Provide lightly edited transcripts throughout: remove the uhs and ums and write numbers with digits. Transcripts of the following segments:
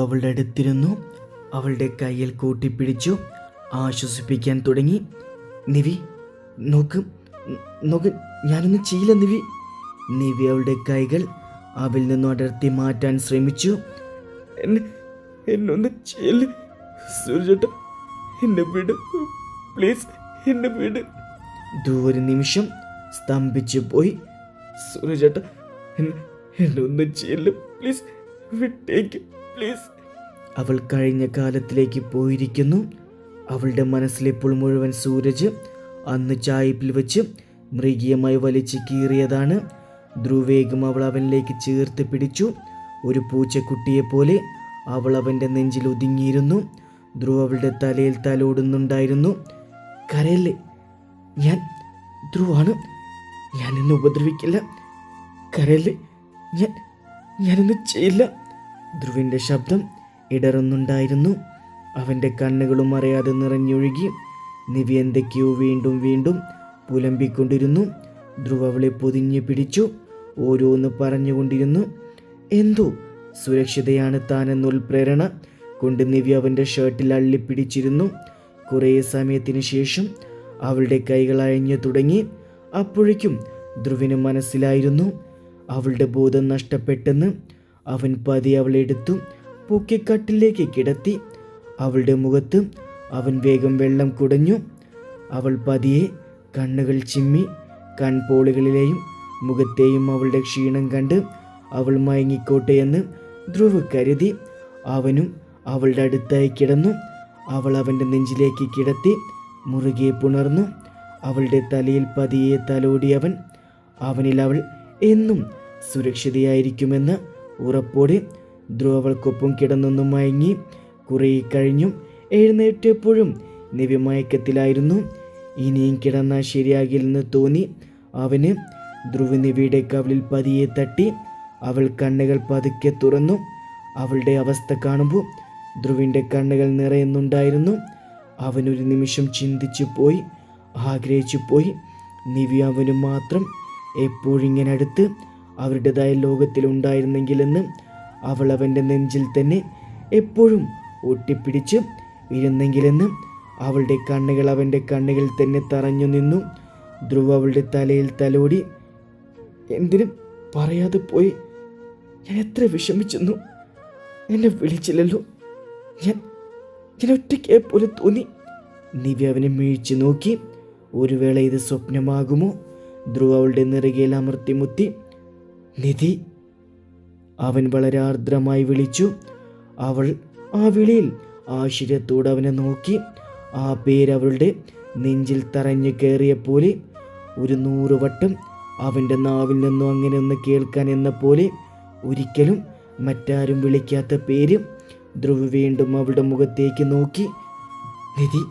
അവളുടെ അടുത്തിരുന്നു. അവളുടെ കയ്യിൽ കൂട്ടിപ്പിടിച്ചു ആശ്വസിപ്പിക്കാൻ തുടങ്ങി. നിവി, നോക്ക് നോക്ക്, ഞാനൊന്നും ചെയ്യില്ല നിവി. നിവി അവളുടെ കൈകൾ അവളിൽ നിന്നും അടർത്തി മാറ്റാൻ ശ്രമിച്ചു. എന്നൊന്ന് ചെയ്യല് സൂരജേട്ട, എന്നെ വിട് പ്ലീസ്, എന്നെ വിട്. ഒരു നിമിഷം സ്തംഭിച്ചു പോയി. സൂരജേട്ട, എന്നെ ഒന്നും ചെയ്യല് പ്ലീസ്, വിട്ടേക്ക് പ്ലീസ്. അവൾ കഴിഞ്ഞ കാലത്തിലേക്ക് പോയിരിക്കുന്നു. അവളുടെ മനസ്സിലിപ്പോൾ മുഴുവൻ സൂരജ് അന്ന് ചായപ്പിൽ വെച്ച് മൃഗീയമായി വലിച്ചു കീറിയതാണ്. ധ്രുവേഗം അവൾ അവനിലേക്ക് ചേർത്ത് പിടിച്ചു. ഒരു പൂച്ചക്കുട്ടിയെപ്പോലെ അവൾ അവൻ്റെ നെഞ്ചിൽ ഒതുങ്ങിയിരുന്നു. ധ്രുവ് അവളുടെ തലയിൽ തലോടുന്നുണ്ടായിരുന്നു. കരയല്ലേ, ഞാൻ ധ്രുവാണ്, ഞാൻ എന്നെ ഉപദ്രവിക്കില്ല. കരയല്ലേ, ഞാനൊന്നും ചെയ്യില്ല. ധ്രുവിൻ്റെ ശബ്ദം ഇടറുന്നുണ്ടായിരുന്നു. അവൻ്റെ കണ്ണുകളും അറിയാതെ നിറഞ്ഞൊഴുകി. നിവി എന്തൊക്കെയോ വീണ്ടും വീണ്ടും പുലമ്പിക്കൊണ്ടിരുന്നു. ധ്രുവ് അവളെ പൊതിഞ്ഞു പിടിച്ചു ഓരോന്ന് പറഞ്ഞുകൊണ്ടിരുന്നു. എന്തോ സുരക്ഷിതയാണ് താനെന്ന ഉൾപ്രേരണ കൊണ്ട് നിവി അവൻ്റെ ഷർട്ടിൽ അള്ളിപ്പിടിച്ചിരുന്നു. കുറേ സമയത്തിന് ശേഷം അവളുടെ കൈകൾ അയഞ്ഞു തുടങ്ങി. അപ്പോഴേക്കും ധ്രുവിന് മനസ്സിലായിരുന്നു അവളുടെ ബോധം നഷ്ടപ്പെട്ടെന്ന്. അവൻ പതി അവളെ എടുത്തു പൊക്കിക്കട്ടിലേക്ക് കിടത്തി. അവളുടെ മുഖത്ത് അവൻ വേഗം വെള്ളം കുടഞ്ഞു. അവൾ പതിയെ കണ്ണുകൾ ചിമ്മി. കൺപോളുകളിലെയും മുഖത്തെയും അവളുടെ ക്ഷീണം കണ്ട് അവൾ മയങ്ങിക്കോട്ടെ എന്ന് ധ്രുവ് കരുതി. അവനും അവളുടെ അടുത്തായി കിടന്നു. അവൾ അവൻ്റെ നെഞ്ചിലേക്ക് കിടത്തി മുറുകെ പുണർന്നു. അവളുടെ തലയിൽ പതിയെ തലോടിയവൻ. അവനിൽ അവൾ എന്നും സുരക്ഷിതയായിരിക്കുമെന്ന ഉറപ്പോടെ ധ്രുവ് അവൾക്കൊപ്പം കിടന്നൊന്നും മയങ്ങി. കുറേ കഴിഞ്ഞും എഴുന്നേറ്റപ്പോഴും നിവി മയക്കത്തിലായിരുന്നു. ഇനിയും കിടന്നാൽ ശരിയാകില്ലെന്ന് തോന്നി അവന്. ധ്രുവ് നിവിയുടെ കവിളിൽ പതിയെ തട്ടി. അവൾ കണ്ണുകൾ പതുക്കെ തുറന്നു. അവളുടെ അവസ്ഥ കാണുമ്പോൾ ധ്രുവിൻ്റെ കണ്ണുകൾ നിറയുന്നുണ്ടായിരുന്നു. അവനൊരു നിമിഷം ചിന്തിച്ചു പോയി, ആഗ്രഹിച്ചു പോയി. നിവി അവന് മാത്രം എപ്പോഴിങ്ങനെ അടുത്ത് അവരുടേതായ ലോകത്തിലുണ്ടായിരുന്നെങ്കിലെന്ന്. അവൾ അവൻ്റെ നെഞ്ചിൽ തന്നെ എപ്പോഴും ഒട്ടിപ്പിടിച്ച് ഇരുന്നെങ്കിലെന്ന്. അവളുടെ കണ്ണുകൾ അവൻ്റെ കണ്ണുകളിൽ തന്നെ തറഞ്ഞു നിന്നു. ധ്രുവ് അവളുടെ തലയിൽ തലോടി. എന്തിനും പറയാതെ പോയി, ഞാൻ എത്ര വിഷമിച്ചെന്നു. എന്നെ വിളിച്ചില്ലല്ലോ, ഞാൻ ഒറ്റയ്ക്ക് പോലെ തോന്നി. നിവി അവനെ വീഴ്ച നോക്കി. ഒരു വേള ഇത് സ്വപ്നമാകുമോ? ധ്രുവ് അവളുടെ നിറകയിൽ അമർത്തി മുത്തി. നിധി, അവൻ വളരെ ആർദ്രമായി വിളിച്ചു. അവൾ ആ വിളിയിൽ ആശ്ചര്യത്തോടെ അവനെ നോക്കി. ആ പേര് അവളുടെ നെഞ്ചിൽ തറഞ്ഞു കയറിയ പോലെ 100 വട്ടം അവൻ്റെ നാവിൽ നിന്നും അങ്ങനെ ഒന്ന് കേൾക്കാൻ എന്ന പോലെ. ഒരിക്കലും മറ്റാരും വിളിക്കാത്ത പേര്. ധ്രുവ് വീണ്ടും അവളുടെ മുഖത്തേക്ക് നോക്കി. നിധി,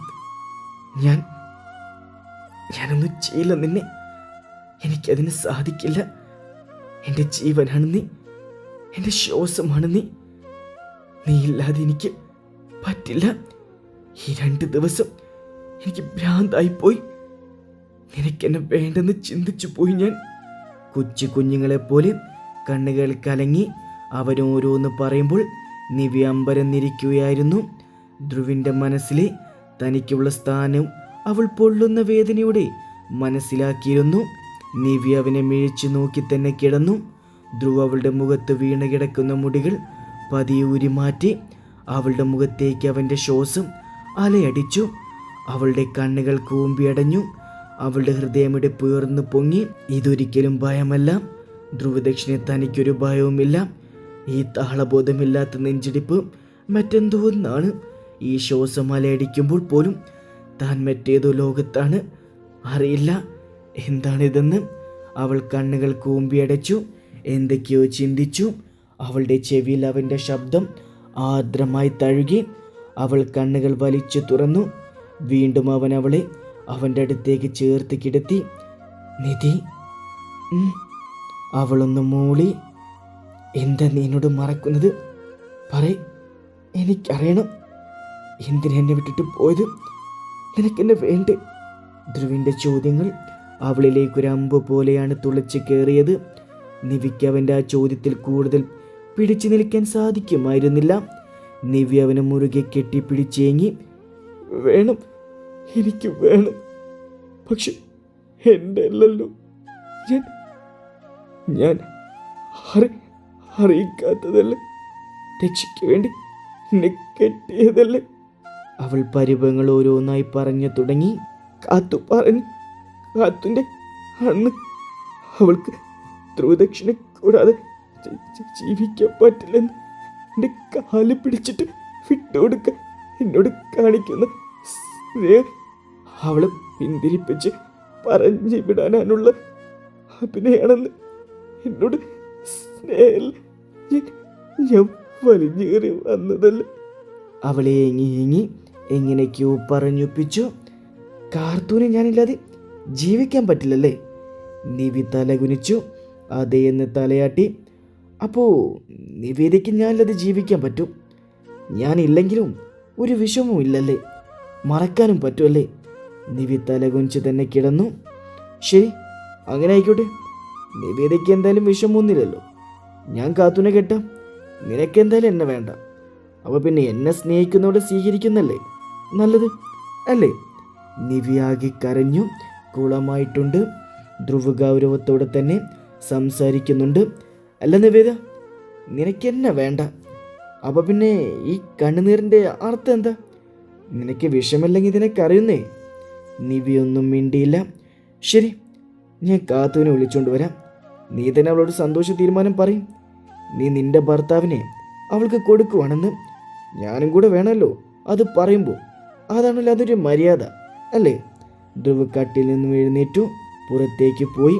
ഞാനൊന്നും ചെയ്യില്ല നിന്നെ. എനിക്കതിന് സാധിക്കില്ല. എൻ്റെ ജീവനാണ് നീ, എൻ്റെ ശ്വാസമാണ് നീ. നീയില്ലാതെ എനിക്ക് പറ്റില്ല. ഈ 2 ദിവസം എനിക്ക് ഭ്രാന്തായിപ്പോയി. നിനക്കെന്നെ വേണ്ടെന്ന് ചിന്തിച്ചു പോയി ഞാൻ. കൊച്ചു കുഞ്ഞുങ്ങളെപ്പോലെ കണ്ണുകൾ കലങ്ങി. അവരോരോന്ന് പറയുമ്പോൾ നിവി അമ്പരന്നിരിക്കുകയായിരുന്നു. ധ്രുവിൻ്റെ മനസ്സിലെ തനിക്കുള്ള സ്ഥാനം അവൾ പൊള്ളുന്ന വേദനയോടെ മനസ്സിലാക്കിയിരുന്നു. നിവി അവനെ മിഴിച്ചു നോക്കി തന്നെ കിടന്നു. ധ്രുവ് അവളുടെ മുഖത്ത് വീണ് കിടക്കുന്ന മുടികൾ പതിയെ ഉരിമാറ്റി. അവളുടെ മുഖത്തേക്ക് അവൻ്റെ ശ്വാസം അലയടിച്ചു. അവളുടെ കണ്ണുകൾ കൂമ്പിയടഞ്ഞു. അവളുടെ ഹൃദയമിടിപ്പ് ഉയർന്നു പൊങ്ങി. ഇതൊരിക്കലും ഭയമല്ല. ധ്രുവദക്ഷിണെ തനിക്കൊരു ഭയവുമില്ല. ഈ താളബോധമില്ലാത്ത നെഞ്ചിടിപ്പ് മറ്റെന്തോ ഒന്നാണ്. ഈ ശ്വാസം അലയടിക്കുമ്പോൾ പോലും താൻ മറ്റേതോ ലോകത്താണ്. അറിയില്ല എന്താണിതെന്ന്. അവൾ കണ്ണുകൾ കൂമ്പിയടച്ചു. എന്തൊക്കെയോ ചിന്തിച്ചു. അവളുടെ ചെവിയിൽ അവൻ്റെ ശബ്ദം ആർദ്രമായി തഴുകി. അവൾ കണ്ണുകൾ വലിച്ചു തുറന്നു. വീണ്ടും അവൻ അവളെ അവൻ്റെ അടുത്തേക്ക് ചേർത്ത് കിടത്തി. നിധി, അവളൊന്ന് മൂളി. എന്താ നീ എന്നോട് മറക്കുന്നത്? പറയ്, എനിക്കറിയണം. എന്തിനെന്നെ വിട്ടിട്ട് പോയത്? നിനക്കെന്നെ വേണ്ടേ? ധ്രുവിൻ്റെ ചോദ്യങ്ങൾ അവളിലേക്കൊരു അമ്പ് പോലെയാണ് തുളച്ച് കയറിയത്. നിവിക്ക് അവൻ്റെ ആ ചോദ്യത്തിൽ കൂടുതൽ പിടിച്ചു നിൽക്കാൻ സാധിക്കുമായിരുന്നില്ല. നിവി അവനെ മുറുകെ കെട്ടിപ്പിടിച്ചേങ്ങി. വേണം, എനിക്ക് വേണം. പക്ഷെ എൻ്റെ അല്ലല്ലോ. ഞാൻ ഞാൻ അറിയിക്കാത്തതല്ലേ. രക്ഷയ്ക്ക് വേണ്ടി എന്നെ കെട്ടിയതല്ലേ. അവൾ പരിഭവങ്ങൾ ഓരോന്നായി പറഞ്ഞു തുടങ്ങി. കാത്തു പറഞ്ഞു, കാത്തുൻ്റെ അന്ന് അവൾക്ക് ധ്രുവദക്ഷിണ കൂടാതെ ജീവിക്കാൻ പറ്റില്ലെന്ന് എൻ്റെ കാല് പിടിച്ചിട്ട് വിട്ടുകൊടുക്കാൻ എന്നോട് കാണിക്കുന്ന സ്നേഹം അവളെ പിന്തിരിപ്പിച്ച് പറഞ്ഞു വിടാനുള്ള അഭിനയാണെന്ന് എന്നോട് സ്നേഹം ഞാൻ വലിഞ്ഞേറി വന്നതല്ല. അവളെ ഏങ്ങി എങ്ങനെയൊക്കെയോ പറഞ്ഞൊപ്പിച്ചു. കാർത്തൂനെ ഞാനില്ലാതെ ജീവിക്കാൻ പറ്റില്ലല്ലേ? നിവി തലകുനിച്ചു. അതേ എന്ന് തലയാട്ടി. അപ്പോൾ നിവേദിക്ക് ഞാനില്ലാതെ ജീവിക്കാൻ പറ്റും? ഞാനില്ലെങ്കിലും ഒരു വിഷമവും ഇല്ലല്ലേ? മറക്കാനും പറ്റുമല്ലേ? നിവി തലകുനിച്ച് തന്നെ കിടന്നു. ശരി, അങ്ങനെ ആയിക്കോട്ടെ. നിവേദിക്ക് എന്തായാലും വിഷമമൊന്നുമില്ലല്ലോ. ഞാൻ കാത്തൂനെ കെട്ടാം. നിനക്കെന്തായാലും എന്നെ വേണ്ട. അപ്പോൾ പിന്നെ എന്നെ സ്നേഹിക്കുന്നതോടെ സ്വീകരിക്കുന്നല്ലേ നല്ലത്, അല്ലേ? നിവിയാകെ കരഞ്ഞു. കുളമായിട്ടുണ്ട്. ധ്രുവ ഗൗരവത്തോടെ തന്നെ സംസാരിക്കുന്നുണ്ട്. അല്ല നിവേദ, നിനക്കെന്നെ വേണ്ട. അപ്പോൾ പിന്നെ ഈ കണ്ണുനീരിൻ്റെ അർത്ഥം എന്താ? നിനക്ക് വിഷമല്ലെങ്കിൽ നിനക്കറിയുന്നേ. നിവിയൊന്നും മിണ്ടിയില്ല. ശരി, ഞാൻ കാത്തുവിനെ വിളിച്ചുകൊണ്ട് വരാം. നീ തന്നെ അവളോട് സന്തോഷ തീരുമാനം പറയും. നീ നിന്റെ ഭർത്താവിനെ അവൾക്ക് കൊടുക്കുവാണെന്ന്. ഞാനും കൂടെ വേണമല്ലോ അത് പറയുമ്പോൾ. അതാണല്ലോ അതൊരു മര്യാദ, അല്ലേ? ധ്രുവ് കട്ടിൽ നിന്നും എഴുന്നേറ്റു പുറത്തേക്ക് പോയി.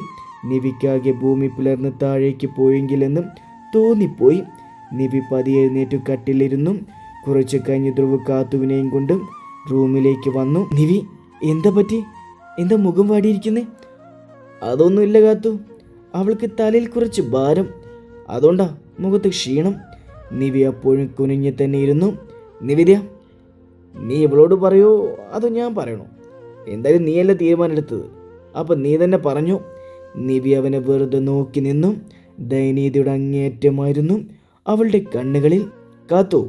നിവിക്കാകെ ഭൂമി പിളർന്ന് താഴേക്ക് പോയെങ്കിലെന്നും തോന്നിപ്പോയി. നിവി പതിയെ എഴുന്നേറ്റു കട്ടിലിരുന്നു. കുറച്ച് കഴിഞ്ഞ് ധ്രുവ് കാത്തുവിനെയും കൊണ്ട് റൂമിലേക്ക് വന്നു. നിവി, എന്താ പറ്റി? എന്താ മുഖം വാടിയിരിക്കുന്നേ? അതൊന്നുമില്ല കാത്തു, അവൾക്ക് തലയിൽ കുറച്ച് ഭാരം, അതുകൊണ്ടാ മുഖത്ത് ക്ഷീണം. നിവി അപ്പോഴും കുനിഞ്ഞ് തന്നെ ഇരുന്നു. നിവിദ്യ, നീ ഇവളോട് പറയോ അതോ ഞാൻ പറയണോ? എന്തായാലും നീയല്ല തീരുമാനം എടുത്തത്, അപ്പം നീ തന്നെ പറഞ്ഞു. നിവി അവനെ വെറുതെ നോക്കി നിന്നു. ദയനീയതയുടെ അങ്ങേയറ്റമായിരുന്നു അവളുടെ കണ്ണുകളിൽ. കാത്തു,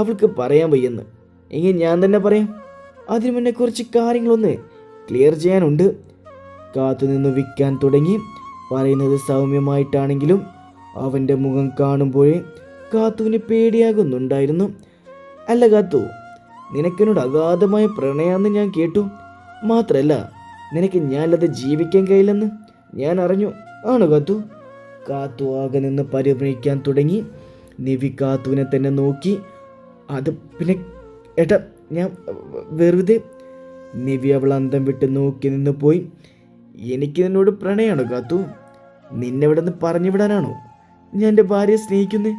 അവൾക്ക് പറയാൻ വയ്യെന്ന്. എങ്കിൽ ഞാൻ തന്നെ പറയാം. അതിനു മുന്നേ കുറച്ച് കാര്യങ്ങളൊന്ന് ക്ലിയർ ചെയ്യാനുണ്ട്. കാത്തു നിന്ന് വിൽക്കാൻ തുടങ്ങി. പറയുന്നത് സൗമ്യമായിട്ടാണെങ്കിലും അവൻ്റെ മുഖം കാണുമ്പോഴേ കാത്തുവിന് പേടിയാകുന്നുണ്ടായിരുന്നു. അല്ല കാത്തു, നിനക്കെന്നോട് അഗാധമായ പ്രണയാന്ന് ഞാൻ കേട്ടു. മാത്രമല്ല നിനക്ക് ഞാനല്ലാതെ ജീവിക്കാൻ കഴിയില്ലെന്ന് ഞാൻ അറിഞ്ഞു. ആണ് കാത്തു? കാത്തു ആകെ നിന്ന് പരിഭ്രമിക്കാൻ തുടങ്ങി. നിവി കാത്തുവിനെ തന്നെ നോക്കി. അത് പിന്നെ ഏട്ടാ, ഞാൻ വെറുതെ. നിവി അവൾ അന്തം വിട്ട് നോക്കി നിന്ന് പോയി. എനിക്ക് നിന്നോട് പ്രണയമാണോ കാത്തു? നിന്നെ ഇവിടെ നിന്ന് പറഞ്ഞു വിടാനാണോ ഞാൻ എൻ്റെ ഭാര്യയെ സ്നേഹിക്കുന്നേ?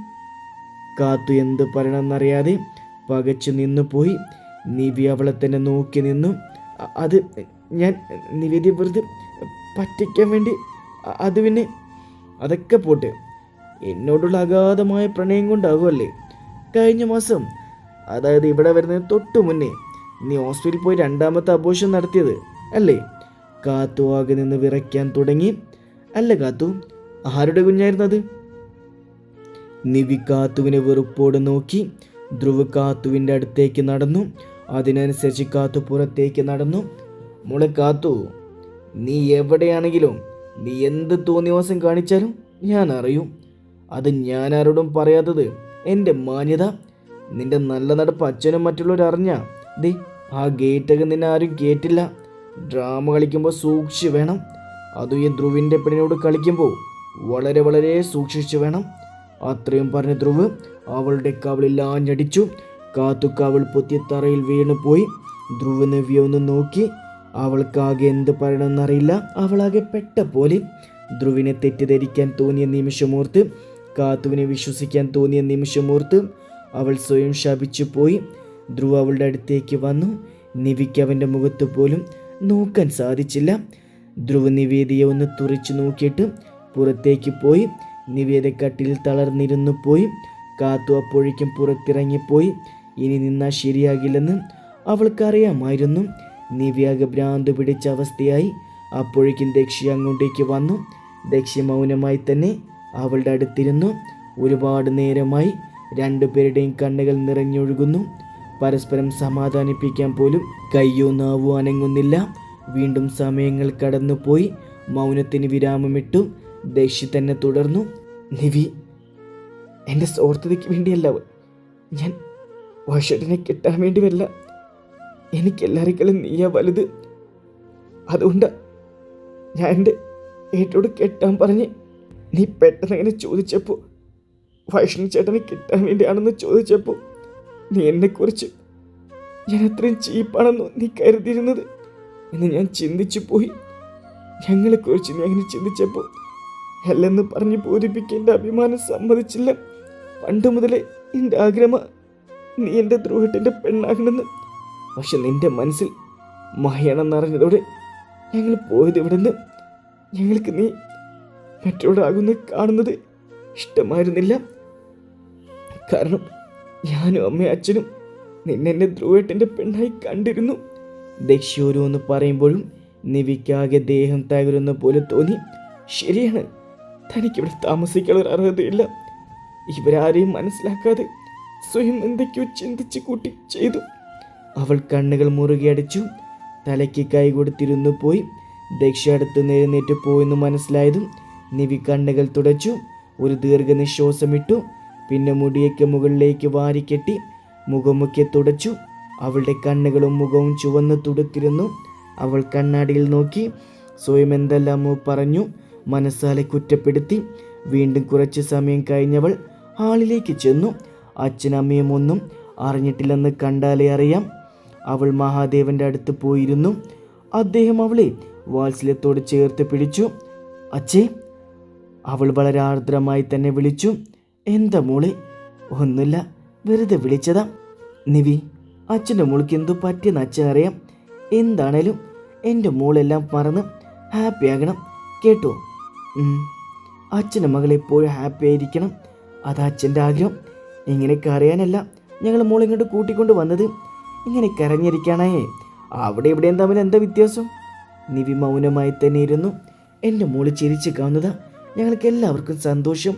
കാത്തു എന്ത് പറയണമെന്നറിയാതെ പകച്ചു നിന്നു പോയി. നിവി അവളെ തന്നെ നോക്കി നിന്നു. അത് ഞാൻ നിവേദ്യ വെറുതെ പറ്റിക്കാൻ വേണ്ടി. അത് പിന്നെ അതൊക്കെ പോട്ടെ, എന്നോടുള്ള അഗാധമായ പ്രണയം കൊണ്ടാകുമല്ലേ കഴിഞ്ഞ മാസം, അതായത് ഇവിടെ വരുന്നതിന് തൊട്ടു മുന്നേ നീ ഹോസ്പിറ്റലിൽ പോയി രണ്ടാമത്തെ അബോർഷൻ നടത്തിയത്, അല്ലേ? കാത്തു ആകെ നിന്ന് വിറയ്ക്കാൻ തുടങ്ങി. അല്ല കാത്തു, ആരുടെ കുഞ്ഞായിരുന്നത്? നിവി കാത്തുവിനെ വെറുപ്പോടെ നോക്കി. ധ്രുവ് കാത്തുവിൻ്റെ അടുത്തേക്ക് നടന്നു. അതിനനുസരിച്ച് കാത്തു പുറത്തേക്ക് നടന്നു. മോളെ കാത്തു, നീ എവിടെയാണെങ്കിലും നീ എന്ത് തോന്നിവാസം കാണിച്ചാലും ഞാൻ അറിയും. അത് ഞാൻ ആരോടും പറയാത്തത് എൻ്റെ മാന്യത. നിന്റെ നല്ല നടപ്പ് അച്ഛനും മറ്റുള്ളവർ അറിഞ്ഞാ ദേ ആ ഗേറ്റൊക്കെ നിന്നെ ആരും കേട്ടില്ല. ഡ്രാമ കളിക്കുമ്പോൾ സൂക്ഷിച്ച് വേണം. അതും ഈ ധ്രുവിൻ്റെ പെണ്ണിനോട് കളിക്കുമ്പോൾ വളരെ വളരെ സൂക്ഷിച്ചു വേണം. അത്രയും പറഞ്ഞ ധ്രുവ് അവളുടെ കവളിൽ ആഞ്ഞടിച്ചു. കാത്തു കവൾ പൊത്തി തറയിൽ വീണു പോയി. ധ്രുവ് നവ്യ ഒന്ന് നോക്കി. അവൾക്കാകെ എന്ത് പറയണമെന്നറിയില്ല. അവളാകെ പെട്ട പോലെ. ധ്രുവിനെ തെറ്റിദ്ധരിക്കാൻ തോന്നിയ നിമിഷമോർത്ത്, കാത്തുവിനെ വിശ്വസിക്കാൻ തോന്നിയ നിമിഷമോർത്ത് അവൾ സ്വയം ശപിച്ചു പോയി. ധ്രുവ് അവളുടെ അടുത്തേക്ക് വന്നു. നിവിക്ക് അവൻ്റെ മുഖത്ത് പോലും നോക്കാൻ സാധിച്ചില്ല. ധ്രുവ് നിവേദിയെ ഒന്ന് തുറിച്ചു നോക്കിയിട്ട് പുറത്തേക്ക് പോയി. നിവേദ കട്ടിൽ തളർന്നിരുന്നു പോയി. കാത്തു അപ്പോഴേക്കും പുറത്തിറങ്ങിപ്പോയി. ഇനി നിന്നാൽ ശരിയാകില്ലെന്ന് അവൾക്കറിയാമായിരുന്നു. നിവ്യാകെ ഭ്രാന്ത് പിടിച്ച അവസ്ഥയായി. അപ്പോഴേക്കും ദക്ഷി അങ്ങോട്ടേക്ക് വന്നു. ദക്ഷി മൗനമായി തന്നെ അവളുടെ അടുത്തിരുന്നു. ഒരുപാട് നേരമായി രണ്ടുപേരുടെയും കണ്ണുകൾ നിറഞ്ഞൊഴുകുന്നു. പരസ്പരം സമാധാനിപ്പിക്കാൻ പോലും കയ്യോ നാവോ അനങ്ങുന്നില്ല. വീണ്ടും സമയങ്ങൾ കടന്നുപോയി. മൗനത്തിന് വിരാമമിട്ടു. ദക്ഷി തന്നെ തുടർന്നു. നിവി, എൻ്റെ സ്വാർത്ഥതയ്ക്ക് വേണ്ടിയല്ല ഞാൻ വൈഷട്ടിനെ കിട്ടാൻ വേണ്ടി വരില്ല. എനിക്കെല്ലാവരെക്കാളും നീയാ വലുത്. അതുകൊണ്ടാ ഞാൻ എൻ്റെ ഏട്ടോട് കെട്ടാൻ പറഞ്ഞ് നീ പെട്ടെന്ന് അങ്ങനെ ചോദിച്ചപ്പോൾ, വൈഷ്ണു ചേട്ടനെ കിട്ടാൻ വേണ്ടിയാണെന്ന് ചോദിച്ചപ്പോൾ നീ എന്നെക്കുറിച്ച് ഞാൻ അത്രയും ചീപ്പാണെന്നോ നീ കരുതിയിരുന്നത് എന്ന് ഞാൻ ചിന്തിച്ചു പോയി. ഞങ്ങളെക്കുറിച്ച് നീ അങ്ങനെ ചിന്തിച്ചപ്പോൾ അല്ലെന്ന് പറഞ്ഞ് ബോധിപ്പിക്കാൻ എൻ്റെ അഭിമാനം സമ്മതിച്ചില്ല. പണ്ട് മുതലേ എൻ്റെ ആഗ്രഹം നീ എൻ്റെ ധ്രുവട്ടിൻ്റെ പെണ്ണാകണമെന്ന്. പക്ഷെ നിന്റെ മനസ്സിൽ മഹയാണെന്നറിഞ്ഞതോടെ ഞങ്ങൾ പോയത് ഇവിടുന്ന്. ഞങ്ങൾക്ക് നീ മറ്റോടാകുന്ന കാണുന്നത് ഇഷ്ടമായിരുന്നില്ല. കാരണം ഞാനും അമ്മയും അച്ഛനും നിന്നെ എൻ്റെ ധ്രുവേട്ടൻ്റെ പെണ്ണായി കണ്ടിരുന്നു. ദക്ഷി ഓരോന്ന് പറയുമ്പോഴും നിവിക്കാകെ ദേഹം തകരുന്ന പോലെ തോന്നി. ശരിയാണ്, തനിക്കിവിടെ താമസിക്കാനുള്ള അർഹതയില്ല. ഇവരാരെയും മനസ്സിലാക്കാതെ സ്വയം എന്തൊക്കെയോ ചിന്തിച്ച് കൂട്ടി ചെയ്തു. അവൾ കണ്ണുകൾ മുറുകെ അടിച്ചു. തലയ്ക്ക് കൈ കൊടുത്തിരുന്നു പോയി. ദക്ഷ അടുത്ത് എഴുന്നേറ്റ് പോയെന്ന് മനസ്സിലായതും നിവി കണ്ണുകൾ തുടച്ചു. ഒരു ദീർഘനിശ്വാസമിട്ടു. പിന്നെ മുടിയൊക്കെ മുകളിലേക്ക് വാരിക്കെട്ടി മുഖമൊക്കെ തുടച്ചു. അവളുടെ കണ്ണുകളും മുഖവും ചുവന്ന് തുടുത്തിരുന്നു. അവൾ കണ്ണാടിയിൽ നോക്കി സ്വയം എന്തെല്ലാമോ പറഞ്ഞു. മനസ്സാലെ കുറ്റപ്പെടുത്തി. വീണ്ടും കുറച്ച് സമയം കഴിഞ്ഞവൾ ഹാളിലേക്ക് ചെന്നു. അച്ഛനമ്മയും ഒന്നും അറിഞ്ഞിട്ടില്ലെന്ന് കണ്ടാലേ അറിയാം. അവൾ മഹാദേവന്റെ അടുത്ത് പോയിരുന്നു. അദ്ദേഹം അവളെ വാത്സല്യത്തോട് ചേർത്ത് പിടിച്ചു. അച്ഛേ, അവൾ വളരെ ആർദ്രമായി തന്നെ വിളിച്ചു. എന്താ മോളെ? ഒന്നുമില്ല, വെറുതെ വിളിച്ചതാ. നിവി, അച്ഛൻ്റെ മോൾക്ക് എന്തോ പറ്റിയെന്ന് അച്ഛൻ അറിയാം. എന്താണേലും എൻ്റെ മോളെല്ലാം മറന്ന് ഹാപ്പി ആകണം കേട്ടോ. അച്ഛൻ്റെ മകൾ എപ്പോഴും ഹാപ്പി ആയിരിക്കണം. അതാ അച്ഛൻ്റെ ആഗ്രഹം. ഇങ്ങനെ കരയാനല്ല ഞങ്ങൾ മോളിങ്ങോട്ട് കൂട്ടിക്കൊണ്ട് വന്നത്. ഇങ്ങനെ കരഞ്ഞിരിക്കാനായേ. അവിടെ ഇവിടെയും തമ്മിൽ എന്താ വ്യത്യാസം? നിവി മൗനമായി തന്നെ ഇരുന്നു. എൻ്റെ മോള് ചിരിച്ച് കാണുന്നതാ ഞങ്ങൾക്ക് എല്ലാവർക്കും സന്തോഷം.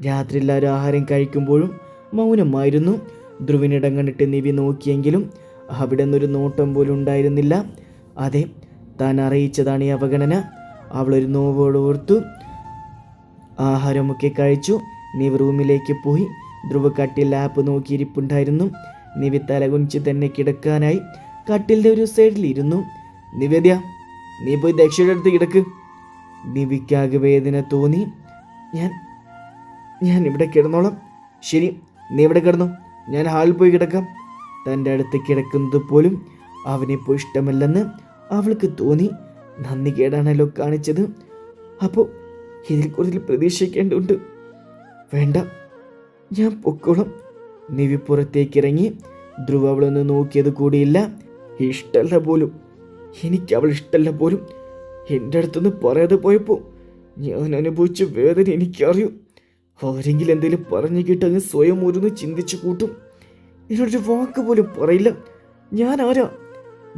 രാത്രി എല്ലാവരും ആഹാരം കഴിക്കുമ്പോഴും മൗനമായിരുന്നു. ധ്രുവിനിടം കണ്ടിട്ട് നിവി നോക്കിയെങ്കിലും അവിടെ നിന്നൊരു നോട്ടം പോലും ഉണ്ടായിരുന്നില്ല. അതെ, താൻ അറിയിച്ചതാണ് ഈ അവഗണന. അവളൊരു നോവോട് ഓർത്തു. ആഹാരമൊക്കെ കഴിച്ചു. നിവി റൂമിലേക്ക് പോയി. ധ്രുവ കട്ടിൽ ലാപ്പ് നോക്കിയിരിപ്പുണ്ടായിരുന്നു. നിവി തലകുനിച്ച് തന്നെ കിടക്കാനായി കട്ടിലിൻ്റെ ഒരു സൈഡിലിരുന്നു. നിവേദ്യ, നീ പോയി ദക്ഷയുടെ അടുത്ത് കിടക്ക്. നിവിക്കാകെ വേദന തോന്നി. ഞാൻ ഇവിടെ കിടന്നോളാം. ശരി, നീ ഇവിടെ കിടന്നു, ഞാൻ ഹാളിൽ പോയി കിടക്കാം. തൻ്റെ അടുത്ത് കിടക്കുന്നത് പോലും അവനിപ്പോൾ ഇഷ്ടമല്ലെന്ന് അവൾക്ക് തോന്നി. നന്ദി കേടാണല്ലോ കാണിച്ചത്. അപ്പോൾ ഇതിൽ കൂടുതൽ പ്രതീക്ഷിക്കേണ്ടതുണ്ട്. വേണ്ട, ഞാൻ പൊക്കോളാം. നിവി പുറത്തേക്കിറങ്ങി. ധ്രുവ അവളൊന്ന് നോക്കിയത് കൂടിയില്ല. ഇഷ്ടമല്ല പോലും, എനിക്ക് അവൾ ഇഷ്ടമല്ല പോലും. എൻ്റെ അടുത്തൊന്ന് പറയാതെ പോയപ്പോൾ ഞാൻ അനുഭവിച്ച വേദന എനിക്കറിയൂ. ആരെങ്കിലും എന്തെങ്കിലും പറഞ്ഞു കേട്ടങ്ങ് സ്വയം ഓരോന്ന് ചിന്തിച്ചു കൂട്ടും. എന്നോടൊരു വാക്ക് പോലും പറയില്ല. ഞാൻ ആരാ?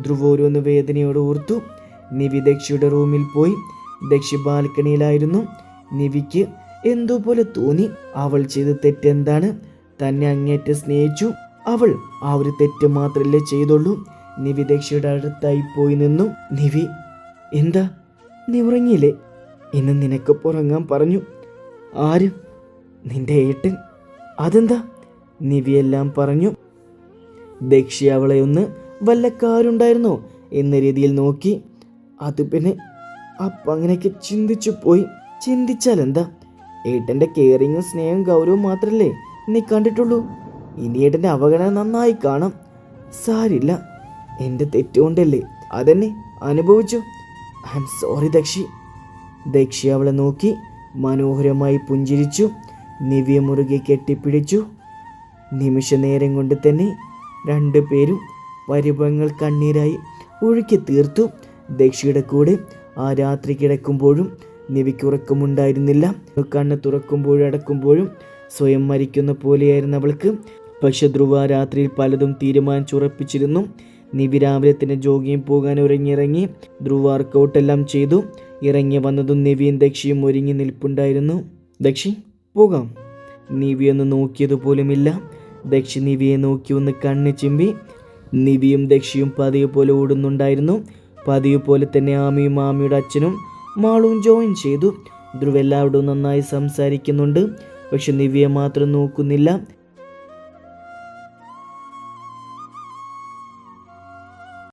ധ്രുവ ഓരോന്ന് വേദനയോട് ഓർത്തു. നിവി ദക്ഷിയുടെ റൂമിൽ പോയി. ദക്ഷി ബാൽക്കണിയിലായിരുന്നു. നിവിക്ക് എന്തോ പോലെ തോന്നി. അവൾ ചെയ്ത തെറ്റെന്താണ്? തന്നെ അങ്ങേറ്റ് സ്നേഹിച്ചു. അവൾ ആ ഒരു തെറ്റ് മാത്രമല്ലേ ചെയ്തുള്ളൂ. നിവി ദക്ഷയുടെ അടുത്തായി പോയി നിന്നു. നിവി, എന്താ നീ ഉറങ്ങിയില്ലേ? ഇന്ന് നിനക്ക് ഉറങ്ങാൻ പറഞ്ഞു. ആര്? നിന്റെ ഏട്ടൻ. അതെന്താ? നിവിയെല്ലാം പറഞ്ഞു. ദക്ഷി അവളെ ഒന്ന് വല്ല കാരുണ്ടായിരുന്നോ എന്ന രീതിയിൽ നോക്കി. അത് പിന്നെ അപ്പം അങ്ങനെയൊക്കെ ചിന്തിച്ചു പോയി. ചിന്തിച്ചാൽ എന്താ? ഏട്ടൻ്റെ കെയറിങ്ങും സ്നേഹവും ഗൗരവവും മാത്രമല്ലേ നീ കണ്ടിട്ടുള്ളൂ. ഇനി ഏട്ടൻ്റെ അവഗണന നന്നായി കാണാം. സാരില്ല, എൻ്റെ തെറ്റുകൊണ്ടല്ലേ അതെന്നെ അനുഭവിച്ചു. I am sorry Dakshi. Dakshi അവളെ നോക്കി മനോഹരമായി പുഞ്ചിരിച്ചു. നിവിയെ മുറുകെ കെട്ടിപ്പിടിച്ചു. നിമിഷ നേരം കൊണ്ട് തന്നെ രണ്ടുപേരും പരിഭവങ്ങൾ കണ്ണീരായി ഒഴുക്കി തീർത്തു. ദക്ഷിയുടെ കൂടെ ആ രാത്രി കിടക്കുമ്പോഴും നിവിക്ക് ഉറക്കമുണ്ടായിരുന്നില്ല. കണ്ണ് തുറക്കുമ്പോഴും അടക്കുമ്പോഴും സ്വയം മരിക്കുന്ന പോലെയായിരുന്നു അവൾക്ക്. പക്ഷെ ധ്രുവ രാത്രിയിൽ പലതും തീരുമാനിച്ചുറപ്പിച്ചിരുന്നു. നിവി രാവിലെ തന്നെ ജോഗിങ് പോകാൻ ഒരുങ്ങിയിറങ്ങി. ധ്രുവ വർക്കൗട്ടെല്ലാം ചെയ്തു. ഇറങ്ങി വന്നതും നിവിയും ദക്ഷിയും ഒരുങ്ങി നിൽപ്പുണ്ടായിരുന്നു. ദക്ഷി, പോകാം. നിവിയൊന്ന് നോക്കിയതുപോലുമില്ല. ദക്ഷി നിവിയെ നോക്കി ഒന്ന് കണ്ണ് ചിമ്പി. നിവിയും ദക്ഷിയും പതിവ് പോലെ ഓടുന്നുണ്ടായിരുന്നു. പതിവ് പോലെ തന്നെ ആമിയും ആമിയുടെ അച്ഛനും മാളും ജോയിൻ ചെയ്തു. ധ്രുവ് എല്ലാവരോടും നന്നായി സംസാരിക്കുന്നുണ്ട്. പക്ഷെ നിവിയെ മാത്രം നോക്കുന്നില്ല.